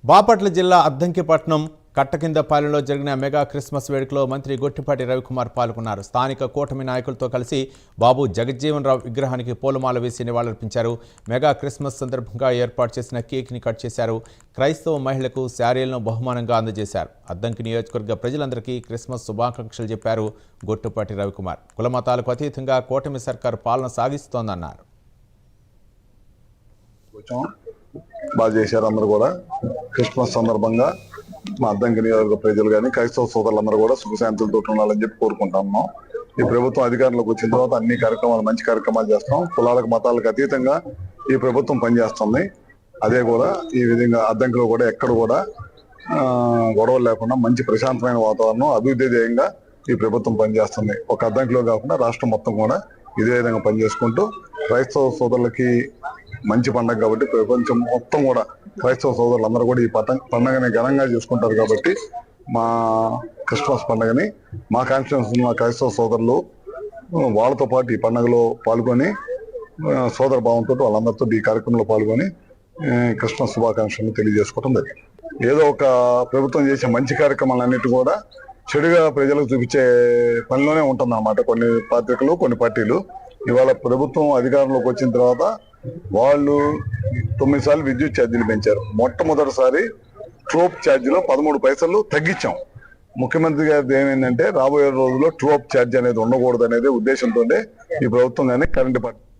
బాపట్ల జిల్లా అద్దంకిపట్నం కట్టకిందపాలెంలో జరిగిన mega Christmas వేడుకలో మంత్రి గొట్టిపాటి రవికుమార్ పాల్గొన్నారు. స్థానిక కూటమి నాయకులతో కలిసి బాబు జగజ్జీవన్ రావు విగ్రహానికి పూలమాల వేసి నివాళులర్పించారు. మెగా క్రిస్మస్ సందర్భంగా ఏర్పాటు చేసిన కేక్ని కట్ చేశారు. క్రైస్తవ మహిళలకు శారీలను బహుమానంగా అందజేశారు. అద్దంకి నియోజకవర్గ ప్రజలందరికీ క్రిస్మస్ శుభాకాంక్షలు చెప్పారు గొట్టిపాటి రవికుమార్. కులమతాలకు అతీతంగా కూటమి సర్కారు పాలన సాగిస్తోందన్నారు. బాగా చేశారు. అందరూ కూడా క్రిస్మస్ సందర్భంగా మా అద్దంకి నియోజకవర్గ ప్రజలు కానీ క్రైస్తవ సోదరులందరూ కూడా సుఖశాంతులతో ఉండాలని చెప్పి కోరుకుంటున్నాం. ఈ ప్రభుత్వం అధికారంలోకి వచ్చిన తర్వాత అన్ని కార్యక్రమాలు మంచి కార్యక్రమాలు చేస్తాం. కులాలకు మతాలకు అతీతంగా ఈ ప్రభుత్వం పనిచేస్తుంది. అదే కూడా ఈ విధంగా అద్దంకిలో కూడా ఎక్కడ కూడా గొడవలు లేకుండా మంచి ప్రశాంతమైన వాతావరణం అభివృద్ధి ధ్యేయంగా ఈ ప్రభుత్వం పనిచేస్తుంది. ఒక అద్దంకిలో కాకుండా రాష్ట్రం మొత్తం కూడా ఇదే విధంగా పనిచేసుకుంటూ క్రైస్తవ సోదరులకి మంచి పండుగ కాబట్టి ప్రపంచం మొత్తం కూడా క్రైస్తవ సోదరులందరూ కూడా ఈ పండుగని ఘనంగా చేసుకుంటారు. కాబట్టి మా క్రిస్మస్ పండుగని మా కాన్స్టిట్యూన్స్ ఉన్న క్రైస్తవ సోదరులు వాళ్ళతో పాటు ఈ పండుగలో పాల్గొని సోదర భావంతో వాళ్ళందరితో ఈ కార్యక్రమంలో పాల్గొని క్రిస్మస్ శుభాకాంక్షలను తెలియజేసుకోవడం జరిగింది. ఏదో ఒక ప్రభుత్వం చేసే మంచి కార్యక్రమాలన్నిటి కూడా చెడుగా ప్రజలకు చూపించే పనిలోనే ఉంటుంది అన్నమాట. కొన్ని పత్రికలు కొన్ని పార్టీలు ఇవాళ ప్రభుత్వం అధికారంలోకి వచ్చిన తర్వాత వాళ్ళు 9 సార్లు విద్యుత్ ఛార్జీలు పెంచారు. మొట్టమొదటిసారి ట్రోప్ ఛార్జీలో 13 పైసలు తగ్గించాం. ముఖ్యమంత్రి గారిది ఏమైందంటే రాబోయే రోజుల్లో ట్రోప్ ఛార్జీ అనేది ఉండకూడదు అనేది ఉద్దేశంతోనే ఈ ప్రభుత్వం కానీ కరెంట్ డిపార్ట్మెంట్